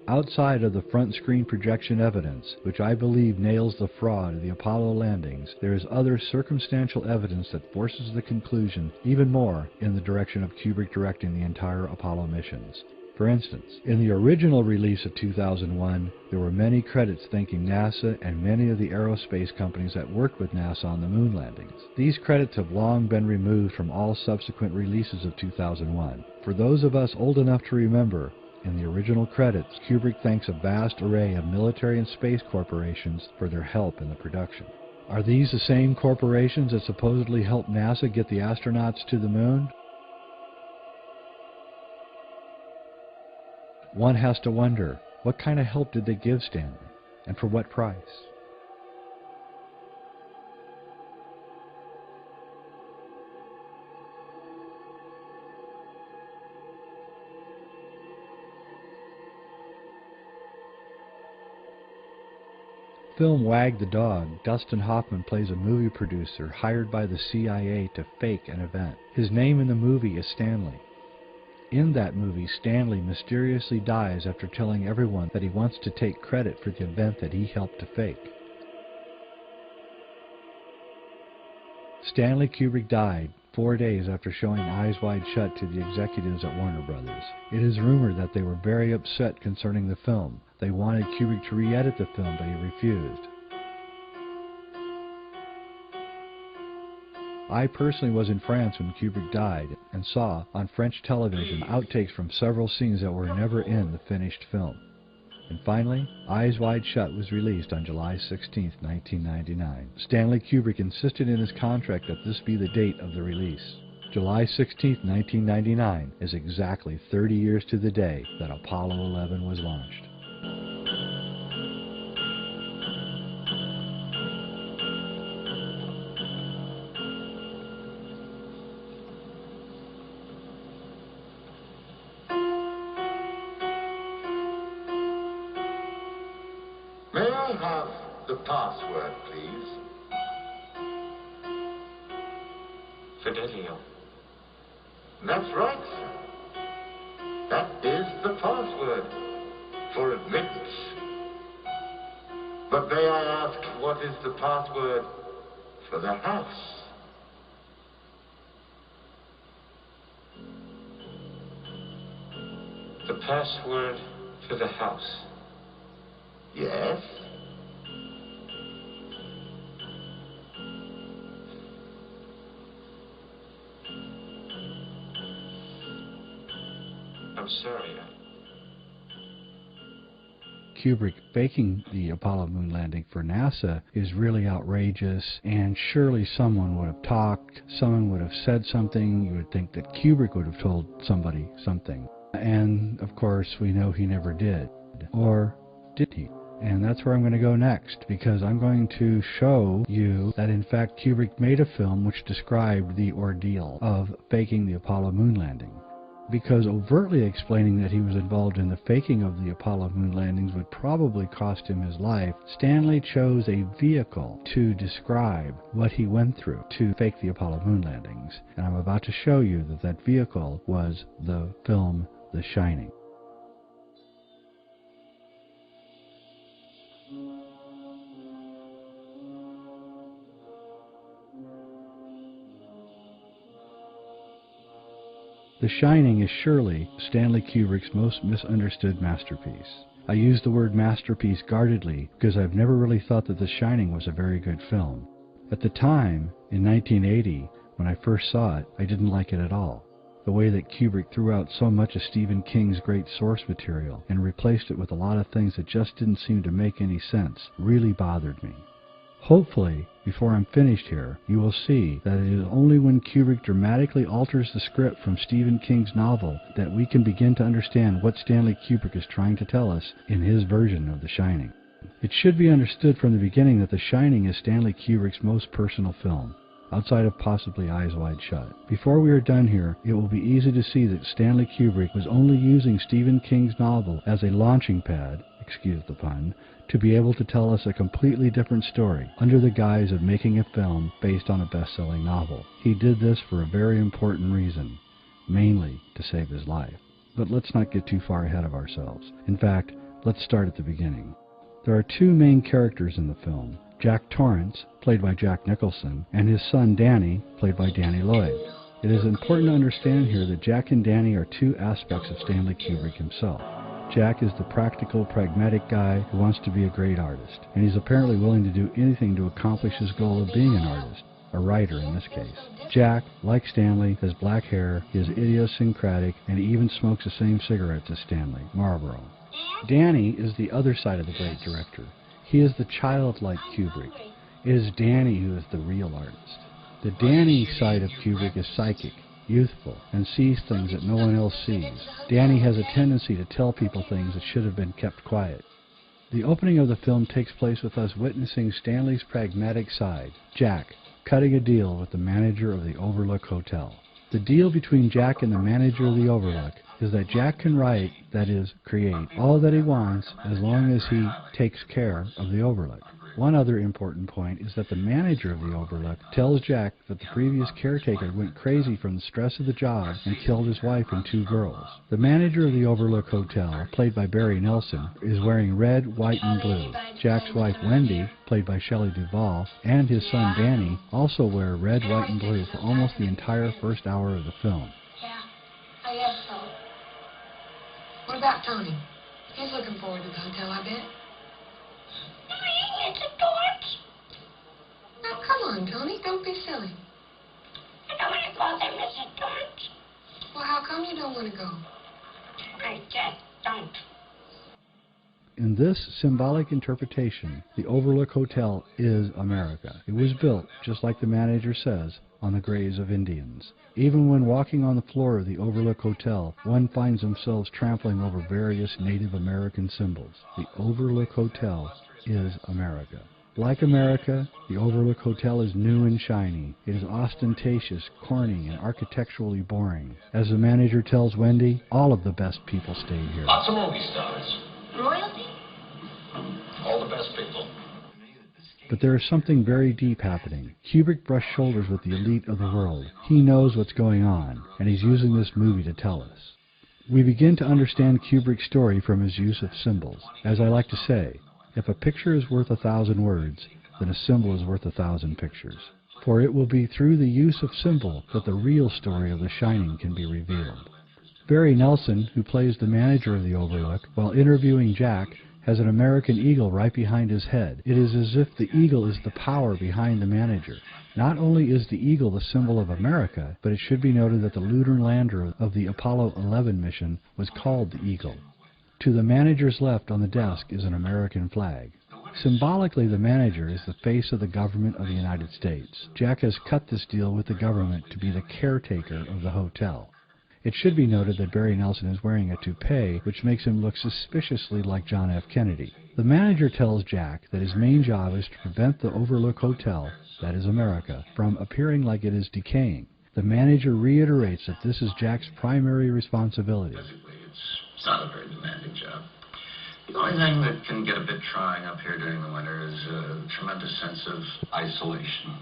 Outside of the front screen projection evidence, which I believe nails the fraud of the Apollo landings, there is other circumstantial evidence that forces the conclusion even more in the direction of Kubrick directing the entire Apollo missions. For instance, in the original release of 2001, there were many credits thanking NASA and many of the aerospace companies that worked with NASA on the moon landings. These credits have long been removed from all subsequent releases of 2001. For those of us old enough to remember, in the original credits, Kubrick thanks a vast array of military and space corporations for their help in the production. Are these the same corporations that supposedly helped NASA get the astronauts to the moon? One has to wonder, what kind of help did they give Stanley, and for what price? Film Wag the Dog, Dustin Hoffman plays a movie producer hired by the CIA to fake an event. His name in the movie is Stanley. In that movie, Stanley mysteriously dies after telling everyone that he wants to take credit for the event that he helped to fake. Stanley Kubrick died 4 days after showing Eyes Wide Shut to the executives at Warner Brothers. It is rumored that they were very upset concerning the film. They wanted Kubrick to re-edit the film, but he refused. I personally was in France when Kubrick died and saw on French television outtakes from several scenes that were never in the finished film. And finally, Eyes Wide Shut was released on July 16, 1999. Stanley Kubrick insisted in his contract that this be the date of the release. July 16, 1999 is exactly 30 years to the day that Apollo 11 was launched. May I have the password, please? Fidelio. That's right, sir. That is the password for admittance. But may I ask, what is the password for the house? The password for the house. Yes? I'm sorry. Kubrick faking the Apollo moon landing for NASA is really outrageous, and surely someone would have talked, someone would have said something. You would think that Kubrick would have told somebody something. And, of course, we know he never did. Or did he? And that's where I'm going to go next, because I'm going to show you that, in fact, Kubrick made a film which described the ordeal of faking the Apollo moon landing. Because overtly explaining that he was involved in the faking of the Apollo moon landings would probably cost him his life, Stanley chose a vehicle to describe what he went through to fake the Apollo moon landings. And I'm about to show you that that vehicle was the film The Shining. The Shining is surely Stanley Kubrick's most misunderstood masterpiece. I use the word masterpiece guardedly because I've never really thought that The Shining was a very good film. At the time, in 1980, when I first saw it, I didn't like it at all. The way that Kubrick threw out so much of Stephen King's great source material and replaced it with a lot of things that just didn't seem to make any sense really bothered me. Hopefully, before I'm finished here, you will see that it is only when Kubrick dramatically alters the script from Stephen King's novel that we can begin to understand what Stanley Kubrick is trying to tell us in his version of The Shining. It should be understood from the beginning that The Shining is Stanley Kubrick's most personal film, outside of possibly Eyes Wide Shut. Before we are done here, it will be easy to see that Stanley Kubrick was only using Stephen King's novel as a launching pad, excuse the pun, to be able to tell us a completely different story under the guise of making a film based on a best-selling novel. He did this for a very important reason, mainly to save his life. But let's not get too far ahead of ourselves. In fact, Let's start at the beginning. There are two main characters in the film, Jack Torrance, played by Jack Nicholson, and his son Danny, played by Danny Lloyd. It is important to understand here that Jack and Danny are two aspects of Stanley Kubrick himself. Jack is the practical, pragmatic guy who wants to be a great artist, and he's apparently willing to do anything to accomplish his goal of being an artist, a writer in this case. Jack, like Stanley, has black hair, he is idiosyncratic, and he even smokes the same cigarettes as Stanley, Marlboro. Danny is the other side of the great director. He is the childlike Kubrick. It is Danny who is the real artist. The Danny side of Kubrick is psychic, youthful, and sees things that no one else sees. Danny has a tendency to tell people things that should have been kept quiet. The opening of the film takes place with us witnessing Stanley's pragmatic side, Jack, cutting a deal with the manager of the Overlook Hotel. The deal between Jack and the manager of the Overlook is that Jack can write, that is, create, all that he wants as long as he takes care of the Overlook. One other important point is that the manager of the Overlook tells Jack that the previous caretaker went crazy from the stress of the job and killed his wife and two girls. The manager of the Overlook Hotel, played by Barry Nelson, is wearing red, white, and blue. Jack's wife Wendy, played by Shelley Duvall, and his son Danny also wear red, white, and blue for almost the entire first hour of the film. Yeah, I guess so. What about Tony? He's looking forward to the hotel, I bet. It's a torch. Now, come on, Tony. Don't be silly. I don't want to go there, Mrs. Torrance. Well, how come you don't want to go? I just don't. In this symbolic interpretation, the Overlook Hotel is America. It was built, just like the manager says, on the graves of Indians. Even when walking on the floor of the Overlook Hotel, one finds themselves trampling over various Native American symbols. The Overlook Hotel is America. Like America, the Overlook Hotel is new and shiny. It is ostentatious, corny, and architecturally boring. As the manager tells Wendy, all of the best people stayed here. Lots of movie stars. Royalty? All the best people. But there is something very deep happening. Kubrick brushed shoulders with the elite of the world. He knows what's going on, and he's using this movie to tell us. We begin to understand Kubrick's story from his use of symbols. As I like to say, if a picture is worth 1,000 words, then a symbol is worth 1,000 pictures. For it will be through the use of symbol that the real story of The Shining can be revealed. Barry Nelson, who plays the manager of the Overlook, while interviewing Jack, has an American eagle right behind his head. It is as if the eagle is the power behind the manager. Not only is the eagle the symbol of America, but it should be noted that the lunar lander of the Apollo 11 mission was called the Eagle. To the manager's left on the desk is an American flag. Symbolically, the manager is the face of the government of the United States. Jack has cut this deal with the government to be the caretaker of the hotel. It should be noted that Barry Nelson is wearing a toupee, which makes him look suspiciously like John F. Kennedy. The manager tells Jack that his main job is to prevent the Overlook Hotel, that is America, from appearing like it is decaying. The manager reiterates that this is Jack's primary responsibility. It's not a very demanding job. The only thing that can get a bit trying up here during the winter is a tremendous sense of isolation.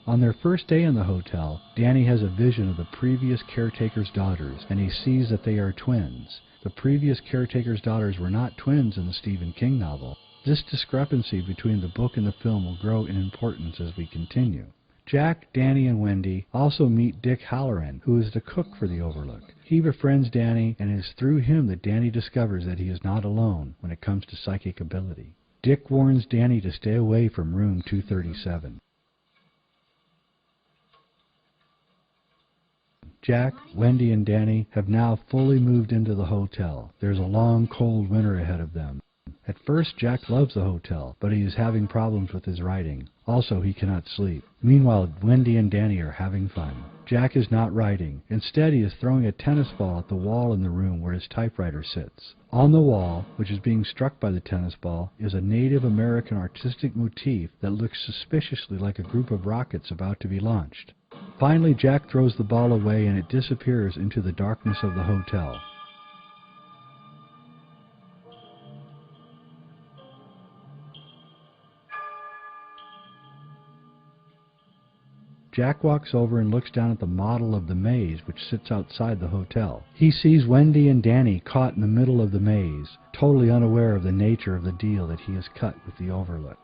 On their first day in the hotel, Danny has a vision of the previous caretaker's daughters, and he sees that they are twins. The previous caretaker's daughters were not twins in the Stephen King novel. This discrepancy between the book and the film will grow in importance as we continue. Jack, Danny, and Wendy also meet Dick Halloran, who is the cook for the Overlook. He befriends Danny, and it is through him that Danny discovers that he is not alone when it comes to psychic ability. Dick warns Danny to stay away from room 237. Jack, Wendy, and Danny have now fully moved into the hotel. There's a long, cold winter ahead of them. At first, Jack loves the hotel, but he is having problems with his writing. Also, he cannot sleep. Meanwhile, Wendy and Danny are having fun. Jack is not writing. Instead, he is throwing a tennis ball at the wall in the room where his typewriter sits. On the wall, which is being struck by the tennis ball, is a Native American artistic motif that looks suspiciously like a group of rockets about to be launched. Finally, Jack throws the ball away and it disappears into the darkness of the hotel. Jack walks over and looks down at the model of the maze which sits outside the hotel. He sees Wendy and Danny caught in the middle of the maze, totally unaware of the nature of the deal that he has cut with the Overlook.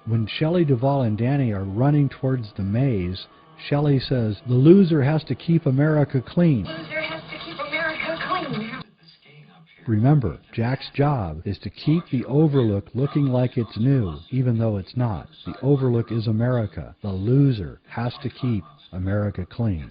When Shelley Duvall and Danny are running towards the maze, Shelley says, "The loser has to keep America clean." Loser has to keep America clean. Remember, Jack's job is to keep the Overlook looking like it's new, even though it's not. The Overlook is America. The loser has to keep America clean.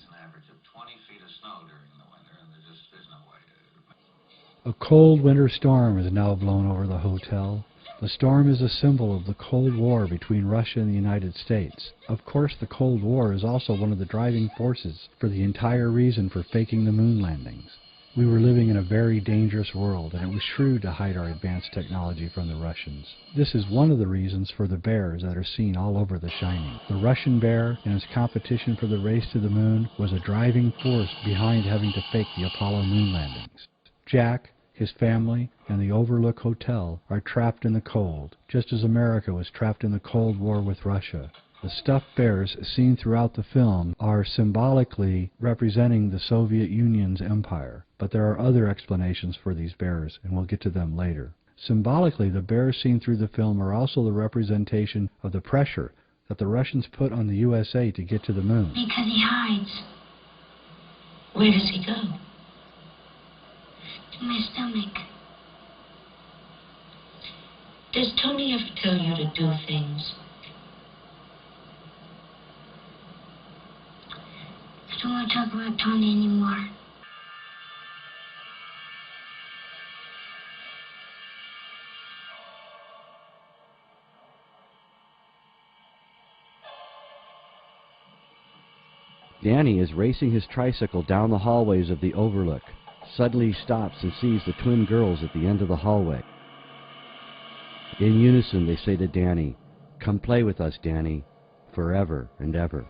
A cold winter storm has now blown over the hotel. The storm is a symbol of the Cold War between Russia and the United States. Of course, the Cold War is also one of the driving forces for the entire reason for faking the moon landings. We were living in a very dangerous world, and it was shrewd to hide our advanced technology from the Russians. This is one of the reasons for the bears that are seen all over The Shining. The Russian bear, in its competition for the race to the moon, was a driving force behind having to fake the Apollo moon landings. Jack, his family, and the Overlook Hotel are trapped in the cold, just as America was trapped in the Cold War with Russia. The stuffed bears seen throughout the film are symbolically representing the Soviet Union's empire, but there are other explanations for these bears, and we'll get to them later. Symbolically, the bears seen through the film are also the representation of the pressure that the Russians put on the USA to get to the moon. Because he hides. Where does he go? To my stomach. Does Tony ever tell you to do things? I don't want to talk about Tony anymore. Danny is racing his tricycle down the hallways of the Overlook. Suddenly he stops and sees the twin girls at the end of the hallway. In unison they say to Danny, "Come play with us, Danny, forever and ever."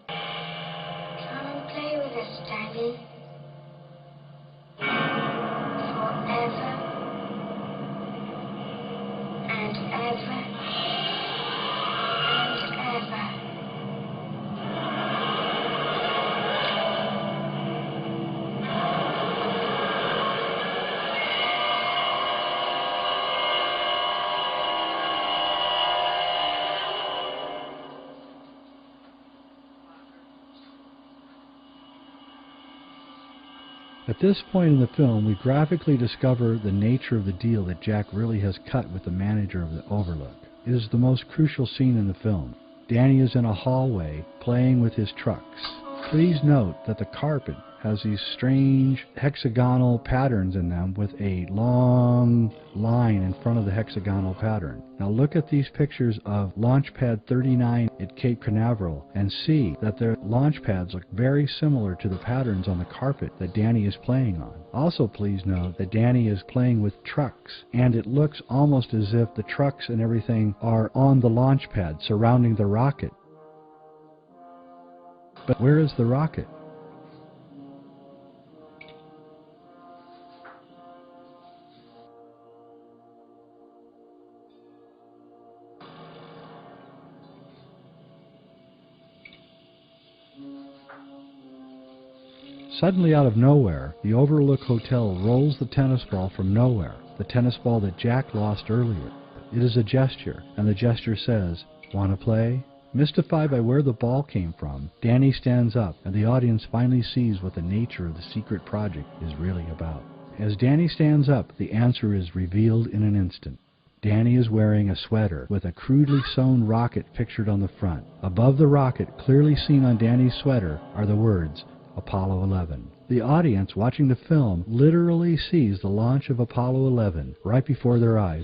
Come play with us, Danny. Forever and ever and ever. At this point in the film, we graphically discover the nature of the deal that Jack really has cut with the manager of the Overlook. It is the most crucial scene in the film. Danny is in a hallway playing with his trucks. Please note that the carpet has these strange hexagonal patterns in them with a long line in front of the hexagonal pattern. Now look at these pictures of launch pad 39 at Cape Canaveral and see that their launch pads look very similar to the patterns on the carpet that Danny is playing on. Also please note that Danny is playing with trucks, and it looks almost as if the trucks and everything are on the launch pad surrounding the rocket. But where is the rocket? Suddenly out of nowhere, the Overlook Hotel rolls the tennis ball from nowhere, the tennis ball that Jack lost earlier. It is a gesture, and the gesture says, "Want to play?" Mystified by where the ball came from, Danny stands up, and the audience finally sees what the nature of the secret project is really about. As Danny stands up, the answer is revealed in an instant. Danny is wearing a sweater with a crudely sewn rocket pictured on the front. Above the rocket, clearly seen on Danny's sweater, are the words, Apollo 11. The audience watching the film literally sees the launch of Apollo 11 right before their eyes.